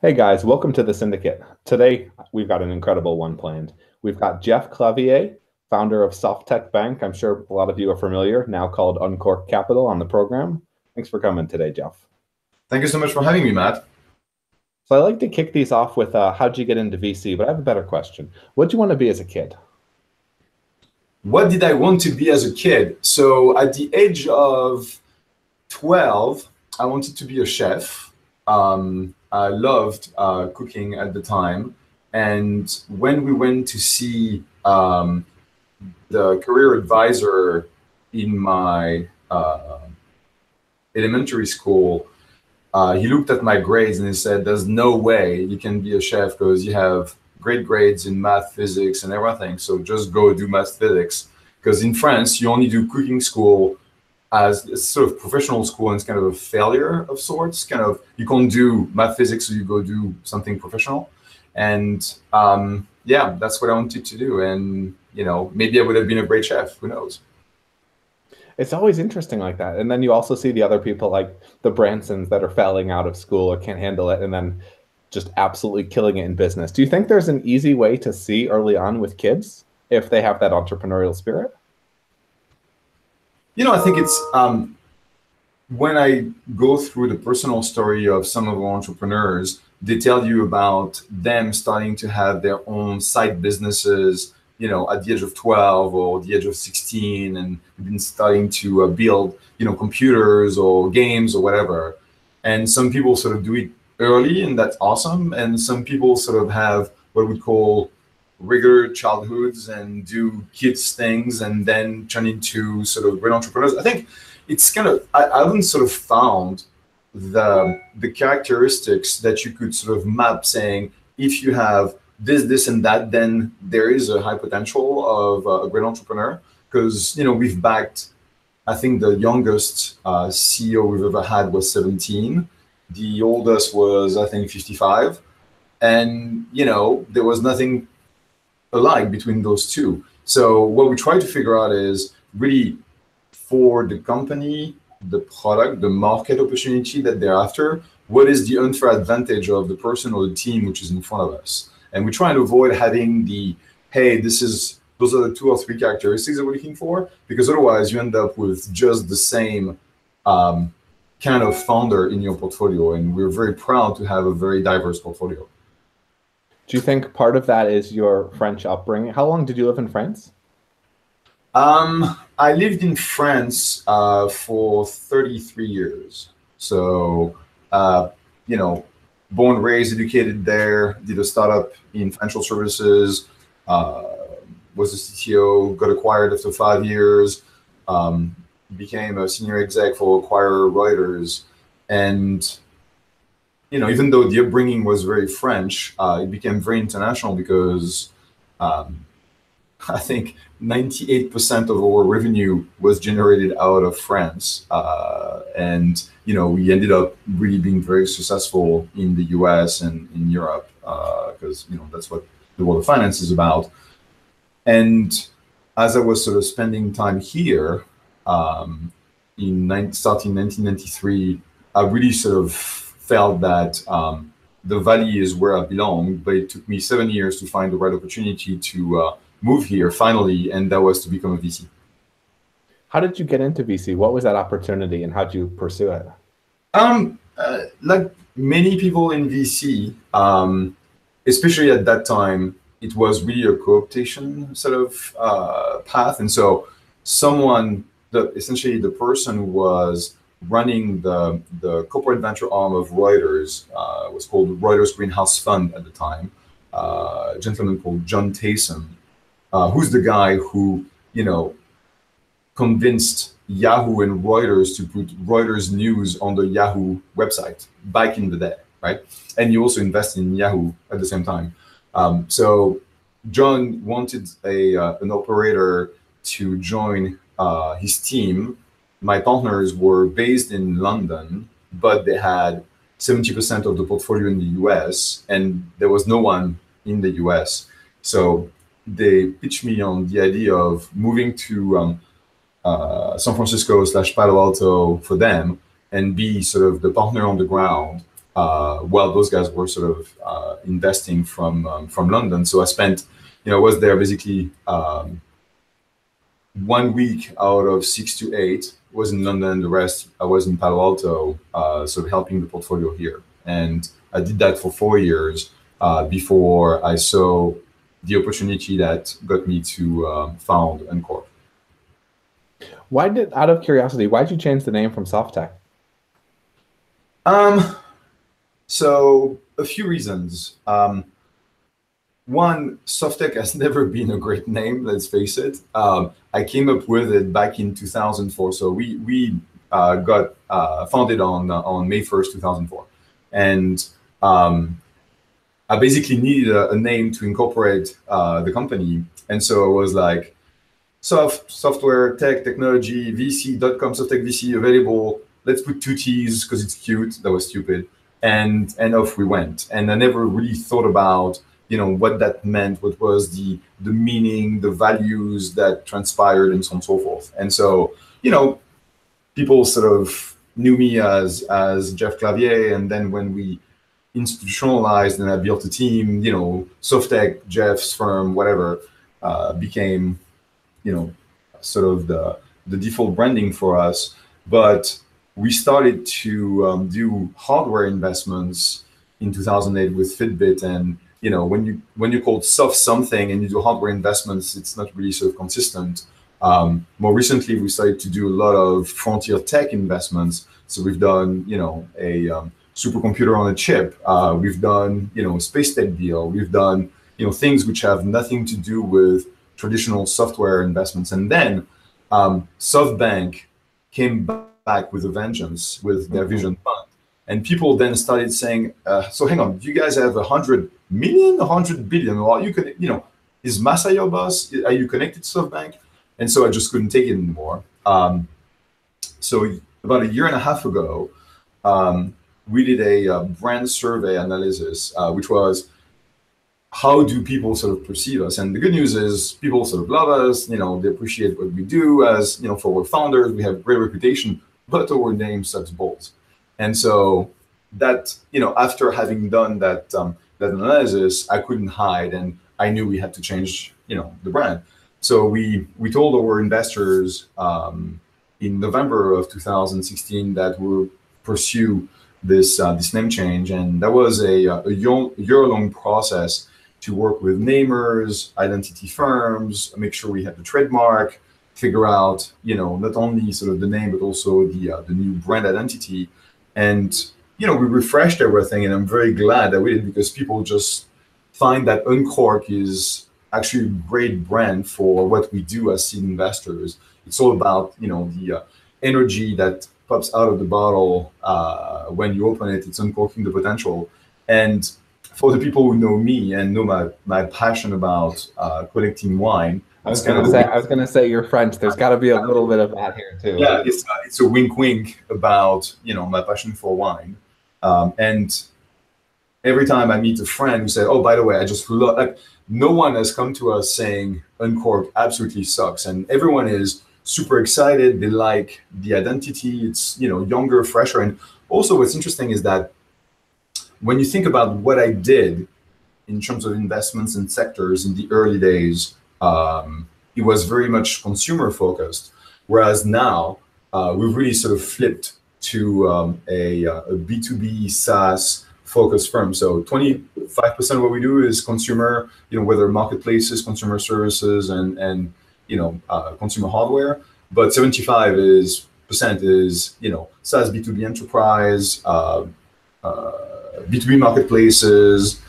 Hey guys, welcome to the Syndicate. Today, we've got an incredible one planned. We've got Jeff Clavier, founder of SoftTech Bank. I'm sure a lot of you are familiar, now called Uncork Capital on the program. Thanks for coming today, Jeff. Thank you so much for having me, Matt. So I like to kick these off with how'd you get into VC, but I have a better question. What'd you want to be as a kid? What did I want to be as a kid? So at the age of 12, I wanted to be a chef. I loved cooking at the time. And when we went to see the career advisor in my elementary school, he looked at my grades and he said, "There's no way you can be a chef because you have great grades in math, physics, and everything. So just go do math, physics. Because in France, you only do cooking school as a sort of professional school, and it's kind of a failure of sorts. Kind of you can't do math, physics, so you go do something professional." And yeah, that's what I wanted to do. And maybe I would have been a great chef. Who knows? It's always interesting like that. And then you also see the other people like the Bransons that are failing out of school or can't handle it and then just absolutely killing it in business. Do you think there's an easy way to see early on with kids if they have that entrepreneurial spirit? I think it's when I go through the personal story of some of our entrepreneurs, they tell you about them starting to have their own side businesses, at the age of 12 or the age of 16, and been starting to build, computers or games or whatever. And some people sort of do it early, and that's awesome. And some people sort of have what we call regular childhoods and do kids things and then turn into sort of great entrepreneurs. I think it's kind of, I haven't sort of found the characteristics that you could sort of map saying, if you have this, and that, then there is a high potential of a great entrepreneur. Because, we've backed, I think the youngest CEO we've ever had was 17. The oldest was, I think, 55. And, there was nothing alike between those two. So what we try to figure out is really for the company, the product, the market opportunity that they're after, what is the unfair advantage of the person or the team which is in front of us? And we try and avoid having the, hey, those are the 2 or 3 characteristics that we're looking for, because otherwise you end up with just the same kind of founder in your portfolio. And we're very proud to have a very diverse portfolio. Do you think part of that is your French upbringing? How long did you live in France? I lived in France for 33 years. So, born, raised, educated there, did a startup in financial services, was a CTO, got acquired after 5 years, became a senior exec for acquirer Reuters. And, even though the upbringing was very French, it became very international because I think 98% of our revenue was generated out of France. And, we ended up really being very successful in the US and in Europe because, that's what the world of finance is about. And as I was sort of spending time here starting 1993, I really sort of felt that the Valley is where I belong, but it took me 7 years to find the right opportunity to move here finally, and that was to become a VC. How did you get into VC? What was that opportunity and how did you pursue it? Like many people in VC, especially at that time, it was really a co-optation sort of path. And so essentially the person who was running the corporate venture arm of Reuters, was called Reuters Greenhouse Fund at the time, a gentleman called John Taysom, who's the guy who, convinced Yahoo and Reuters to put Reuters news on the Yahoo website back in the day, right? And he also invested in Yahoo at the same time. So John wanted an operator to join his team. My partners were based in London, but they had 70% of the portfolio in the US, and there was no one in the US. So they pitched me on the idea of moving to San Francisco / Palo Alto for them and be sort of the partner on the ground while those guys were sort of investing from London. So I spent, I was there basically 1 week out of 6 to 8 was in London. The rest I was in Palo Alto, sort of helping the portfolio here. And I did that for 4 years before I saw the opportunity that got me to found Uncork. Out of curiosity, why did you change the name from SoftTech? So a few reasons. One, SoftTech has never been a great name, let's face it. I came up with it back in 2004. So we got founded on May 1st, 2004. And I basically needed a name to incorporate the company. And so I was like, software, tech, technology, VC.com, SoftTech VC available. Let's put 2 T's because it's cute. That was stupid. And off we went. And I never really thought about, what that meant, what was the meaning, the values that transpired, and so on and so forth. And so, people sort of knew me as Jeff Clavier. And then when we institutionalized and I built a team, SoftTech, Jeff's firm, whatever, became, sort of the default branding for us. But we started to do hardware investments in 2008 with Fitbit. And when you call soft something and you do hardware investments, it's not really sort of consistent. More recently, we started to do a lot of frontier tech investments. So we've done, a supercomputer on a chip. We've done, a space tech deal. We've done, things which have nothing to do with traditional software investments. And then SoftBank came back with a vengeance with their Vision Fund. And people then started saying, so hang on, do you guys have 100 million, 100 billion? Or you could, is Masa your boss? Are you connected to SoftBank? And so I just couldn't take it anymore. So about a year and a half ago, we did a brand survey analysis, which was, how do people sort of perceive us? And the good news is people sort of love us, they appreciate what we do as, for our founders, we have great reputation, but our name sucks balls. And so that, after having done that analysis, I couldn't hide, and I knew we had to change, the brand. So we told our investors in November of 2016 that we'll pursue this name change, and that was a year-long process to work with namers, identity firms, make sure we had the trademark, figure out, not only sort of the name, but also the new brand identity. And, we refreshed everything, and I'm very glad that we did, because people just find that Uncork is actually a great brand for what we do as seed investors. It's all about, the energy that pops out of the bottle when you open it. It's uncorking the potential. And for the people who know me and know my passion about collecting wine, I was gonna say you're French. There's got to be a little bit of that here too. Yeah, it's a wink about my passion for wine, and every time I meet a friend who said, "Oh, by the way, I just love," like, no one has come to us saying Uncork absolutely sucks, and everyone is super excited. They like the identity. It's younger, fresher, and also what's interesting is that when you think about what I did in terms of investments and sectors in the early days, it was very much consumer focused, whereas now we've really sort of flipped to a B2B SaaS focused firm. So 25% of what we do is consumer, whether marketplaces, consumer services, and consumer hardware, but 75% is SaaS, B2B enterprise, B2B marketplaces,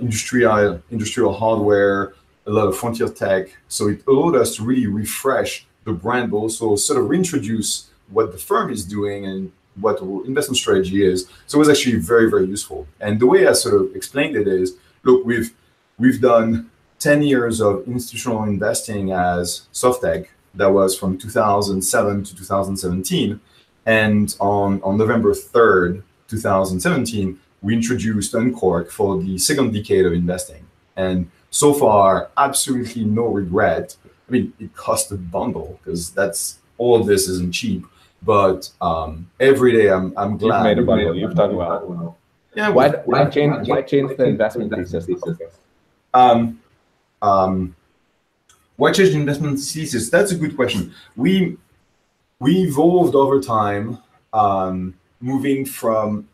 industrial hardware, a lot of frontier tech. So it allowed us to really refresh the brand, but also sort of reintroduce what the firm is doing and what our investment strategy is. So it was actually very, very useful. And the way I sort of explained it is, look, we've done 10 years of institutional investing as SoftTech. That was from 2007 to 2017. And on November 3rd, 2017, we introduced Uncork for the second decade of investing. And so far, absolutely no regret. I mean, it cost a bundle, because that's all of this isn't cheap. But every day I'm glad. You've made a bundle. You've done well. Yeah, Why change the investment thesis? um, um, why change the investment thesis? That's a good question. We evolved over time, moving from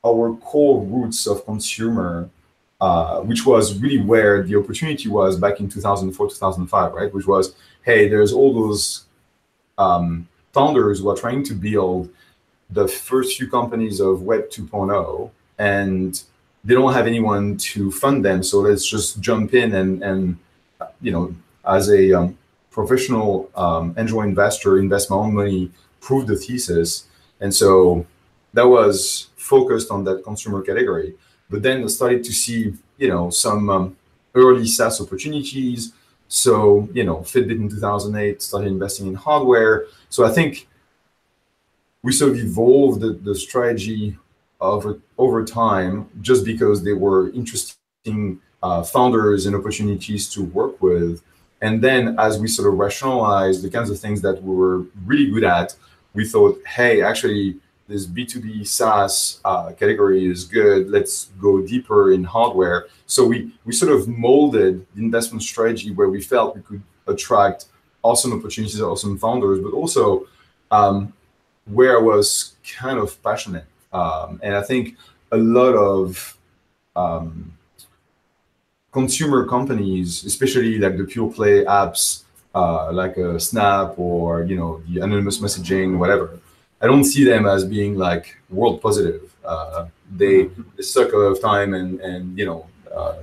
our core roots of consumer, which was really where the opportunity was back in 2004, 2005, right? Which was, hey, there's all those founders who are trying to build the first few companies of Web 2.0, and they don't have anyone to fund them. So let's just jump in and as a professional angel investor, invest my own money, prove the thesis. And so that was focused on that consumer category. But then I started to see, some early SaaS opportunities. So, Fitbit in 2008 started investing in hardware. So I think we sort of evolved the strategy over time just because they were interesting founders and opportunities to work with. And then as we sort of rationalized the kinds of things that we were really good at, we thought, hey, actually, this B2B SaaS category is good. Let's go deeper in hardware. So we sort of molded the investment strategy where we felt we could attract awesome opportunities, awesome founders, but also where I was kind of passionate. And I think a lot of consumer companies, especially like the pure play apps, like a Snap or the anonymous messaging, whatever. I don't see them as being like world positive. They suck a lot of time, and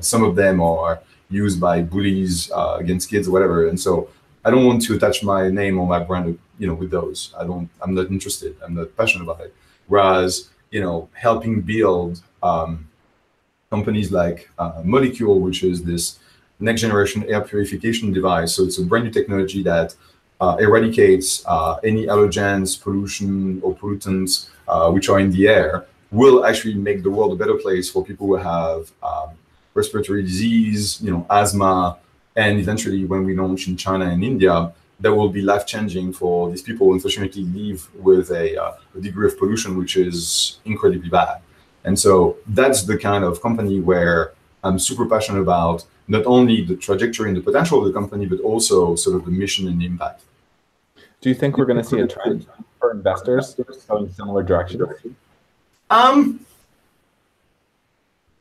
some of them are used by bullies against kids or whatever. And so I don't want to attach my name or my brand, with those. I'm not interested. I'm not passionate about it. Whereas, helping build companies like Molecule, which is this next generation air purification device. So it's a brand new technology that eradicates any allergens, pollution, or pollutants which are in the air, will actually make the world a better place for people who have respiratory disease, asthma, and eventually when we launch in China and India, that will be life-changing for these people who unfortunately live with a degree of pollution which is incredibly bad. And so that's the kind of company where I'm super passionate about not only the trajectory and the potential of the company, but also sort of the mission and the impact. Do you think we're going to see a trend for investors going similar directions?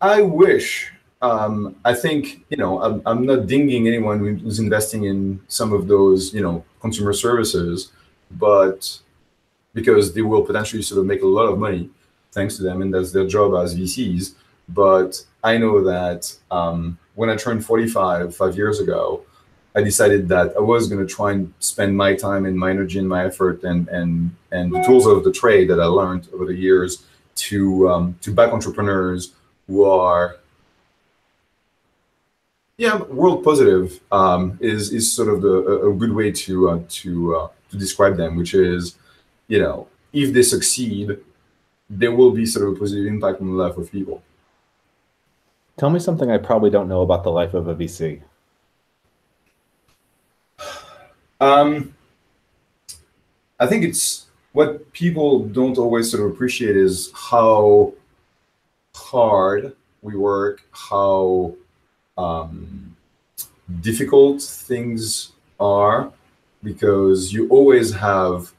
I wish. I think, I'm not dinging anyone who's investing in some of those, consumer services, but because they will potentially sort of make a lot of money thanks to them, and that's their job as VCs. But I know that when I turned 45 5 years ago, I decided that I was going to try and spend my time and my energy and my effort and the tools of the trade that I learned over the years to back entrepreneurs who are world positive. Is sort of a good way to describe them, which is, if they succeed, there will be sort of a positive impact on the life of people. Tell me something I probably don't know about the life of a VC. I think it's what people don't always sort of appreciate is how hard we work, how difficult things are, because you always have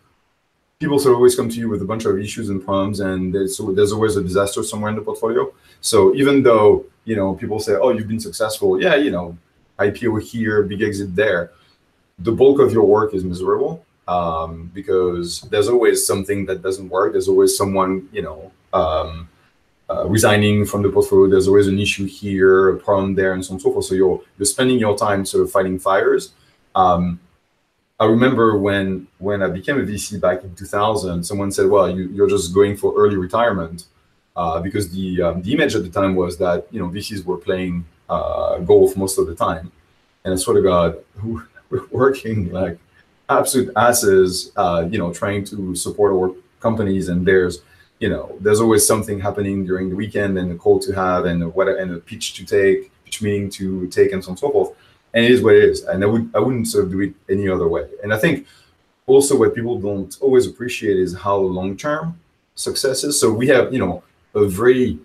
people sort of always come to you with a bunch of issues and problems, and there's always a disaster somewhere in the portfolio. So even though, people say, oh, you've been successful, IPO here, big exit there, the bulk of your work is miserable, because there's always something that doesn't work. There's always someone, resigning from the portfolio. There's always an issue here, a problem there, and so on and so forth. So you're spending your time sort of fighting fires. I remember when I became a VC back in 2000, someone said, well, you're just going for early retirement, because the image at the time was that, VCs were playing golf most of the time. And I swear to God, we're working like absolute asses, trying to support our companies. And there's always something happening during the weekend, and a call to have, and a pitch meeting to take, and so on and so forth. And it is what it is. And I wouldn't sort of do it any other way. And I think also what people don't always appreciate is how long-term success is. So we have, a very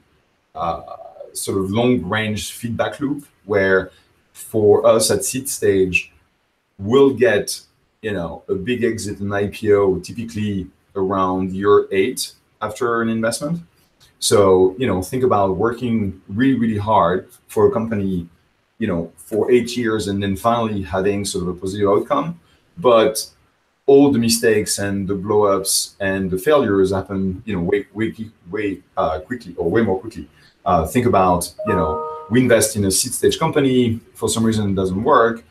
sort of long-range feedback loop where for us at seed stage, we'll get, a big exit and IPO typically around year 8 after an investment. So, think about working really, really hard for a company, for 8 years and then finally having sort of a positive outcome. But all the mistakes and the blowups and the failures happen, way quickly or way more quickly. Think about, we invest in a seed stage company. For some reason, it doesn't work.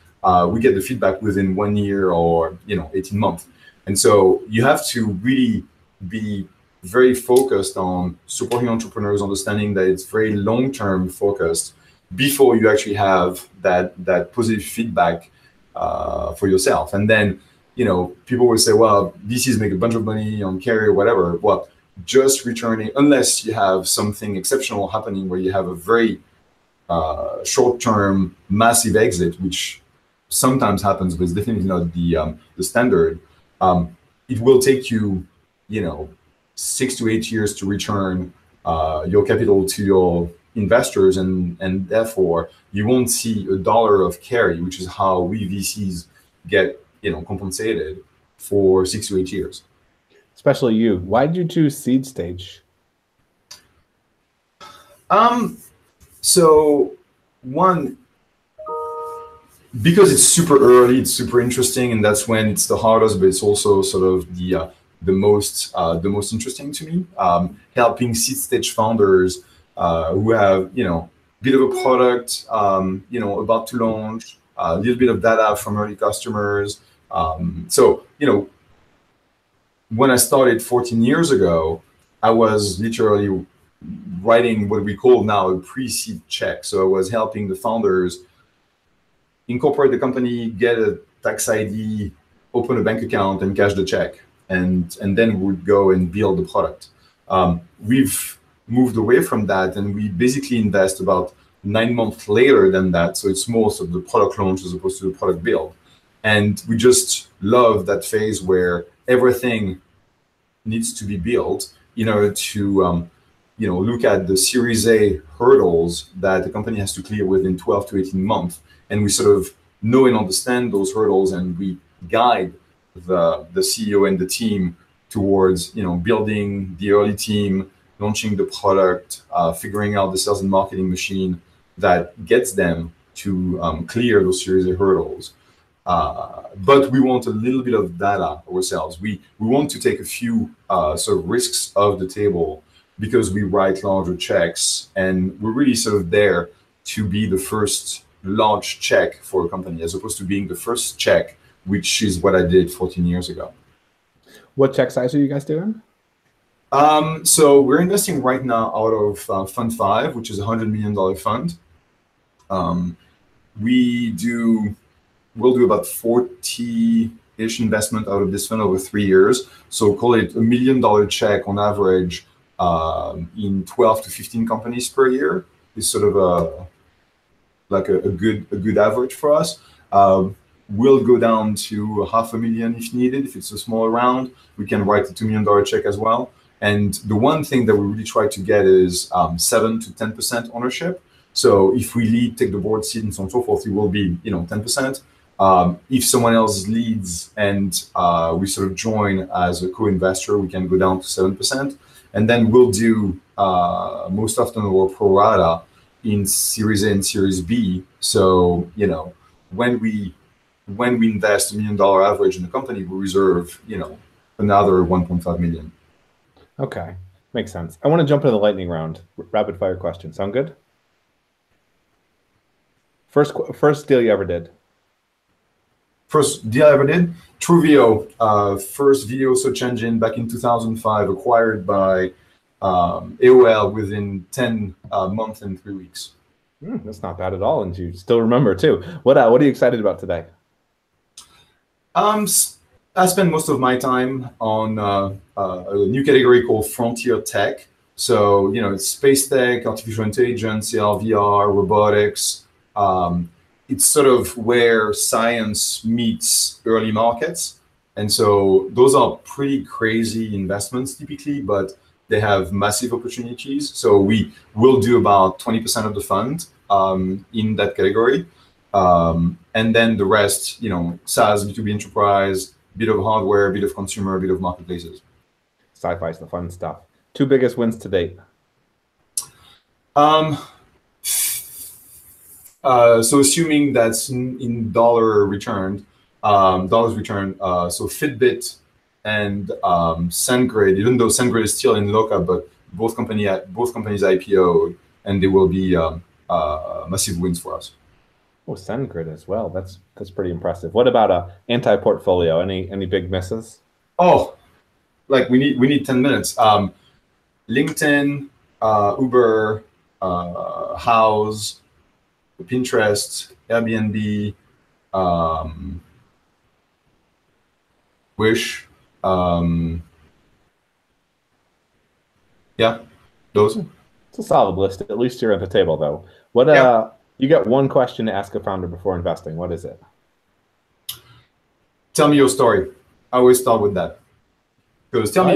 We get the feedback within 1 year or 18 months. And so you have to really be very focused on supporting entrepreneurs, understanding that it's very long-term focused before you actually have that positive feedback for yourself. And then, people will say, well, VCs make a bunch of money on carry or whatever. Well, just returning, unless you have something exceptional happening where you have a very short-term massive exit, which sometimes happens, but it's definitely not the standard. It will take you, 6 to 8 years to return your capital to your investors, and therefore you won't see $1 of carry, which is how we VCs get compensated for 6 to 8 years. Especially you. Why did you choose seed stage? So one, because it's super early, it's super interesting, and that's when it's the hardest, but it's also sort of the most interesting to me. Helping seed stage founders who have bit of a product, about to launch, a little bit of data from early customers. So when I started 14 years ago, I was literally writing what we call now a pre-seed check. So I was helping the founders incorporate the company, get a tax ID, open a bank account, and cash the check. And then we'd go and build the product. We've moved away from that, and we basically invest about 9 months later than that. So it's more sort of the product launch as opposed to the product build. And we just love that phase where everything needs to be built in order to look at the Series A hurdles that the company has to clear within 12 to 18 months. And we sort of know and understand those hurdles, and we guide the CEO and the team towards building the early team, launching the product, figuring out the sales and marketing machine that gets them to clear those Series A hurdles. But we want a little bit of data ourselves. We want to take a few sort of risks off the table because we write larger checks, and we're really sort of there to be the first large check for a company as opposed to being the first check, which is what I did 14 years ago. What check size are you guys doing? So we're investing right now out of Fund 5, which is a $100 million fund. We'll do about 40-ish investment out of this fund over 3 years. So call it $1 million check on average in 12 to 15 companies per year is sort of a good average for us. We'll go down to $500,000 if needed. If it's a smaller round, we can write a $2 million check as well. And the one thing that we really try to get is 7 to 10% ownership. So if we lead, take the board seat, and so on and so forth, it will be 10%. If someone else leads and we sort of join as a co-investor, we can go down to 7%. And then we'll do most often our pro rata in Series A and Series B. So when we invest $1 million average in the company, we reserve another 1.5 million. Okay, makes sense. I want to jump into the lightning round. Rapid fire questions. Sound good? First deal you ever did. First deal I ever did, TrueVO, first video search engine back in 2005, acquired by AOL within 10 months and 3 weeks. That's not bad at all, and you still remember too. What are you excited about today? I spend most of my time on a new category called frontier tech. So it's space tech, artificial intelligence, AR, VR, robotics. It's sort of where science meets early markets. And so those are pretty crazy investments typically, but they have massive opportunities. So we will do about 20% of the fund in that category. And then the rest, SaaS, B2B enterprise, bit of hardware, bit of consumer, bit of marketplaces. Sci-fi is the fun stuff. Two biggest wins to date. So assuming that's in dollars returned, so Fitbit and SendGrid, even though SendGrid is still in lockup, but both companies IPO'd, and they will be massive wins for us. Oh, SendGrid as well. That's pretty impressive. What about a anti-portfolio? Any big misses? Oh, like we need 10 minutes. LinkedIn, Uber, House, Pinterest, Airbnb, Wish. Yeah, those. It's a solid list. At least you're at the table, though. What you got one question to ask a founder before investing. What is it? Tell me your story. I always start with that. Because tell me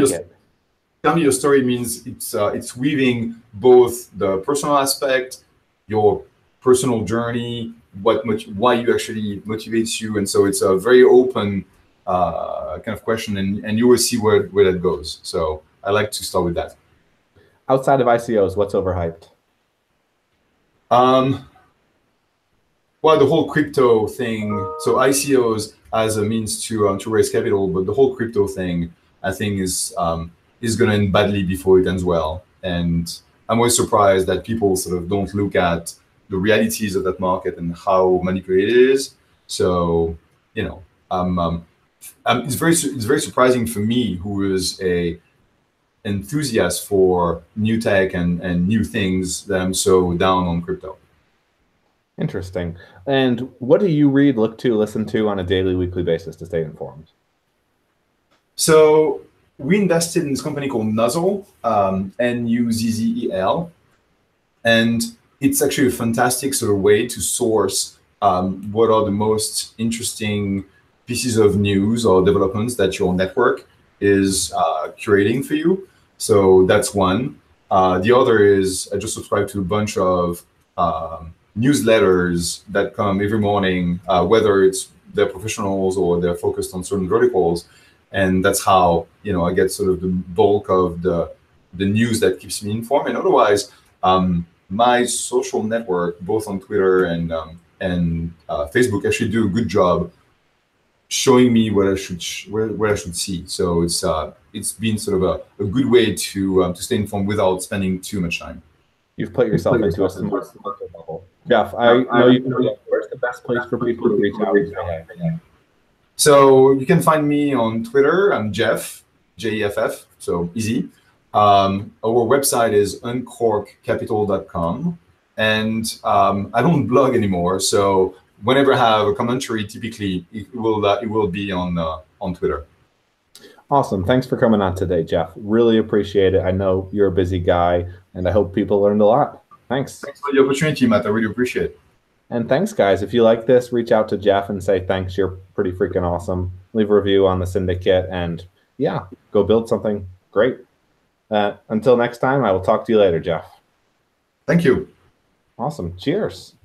your story means it's weaving both the personal aspect, your personal journey, why you actually motivates you, and so it's a very open kind of question, and you will see where that goes. So I like to start with that. Outside of ICOs, what's overhyped? Well, the whole crypto thing. So ICOs as a means to raise capital, but the whole crypto thing, I think, is going to end badly before it ends well. And I'm always surprised that people sort of don't look at the realities of that market and how manipulated it is. So, it's very surprising for me, who is a enthusiast for new tech and new things, that I'm so down on crypto. Interesting. And what do you read, look to, listen to on a daily, weekly basis to stay informed? So we invested in this company called Nuzzle, Nuzzel, and it's actually a fantastic sort of way to source what are the most interesting pieces of news or developments that your network is curating for you. So that's one. The other is I just subscribe to a bunch of newsletters that come every morning, whether they're professionals or they're focused on certain verticals. And that's how, I get sort of the bulk of the news that keeps me informed. And otherwise, my social network, both on Twitter and Facebook, actually do a good job showing me what I should see. So it's been sort of a good way to stay informed without spending too much time. You've put yourself into a smart bubble. Jeff, I know you know where's the best place for people to reach out? So you can find me on Twitter. I'm Jeff, Jeff, so easy. Our website is uncorkcapital.com. And I don't blog anymore. So whenever I have a commentary, typically it will be on Twitter. Awesome. Thanks for coming on today, Jeff. Really appreciate it. I know you're a busy guy, and I hope people learned a lot. Thanks. Thanks for the opportunity, Matt. I really appreciate it. And thanks, guys. If you like this, reach out to Jeff and say thanks. You're pretty freaking awesome. Leave a review on the Syndicate, and yeah, go build something great. Until next time, I will talk to you later, Jeff. Thank you. Awesome. Cheers.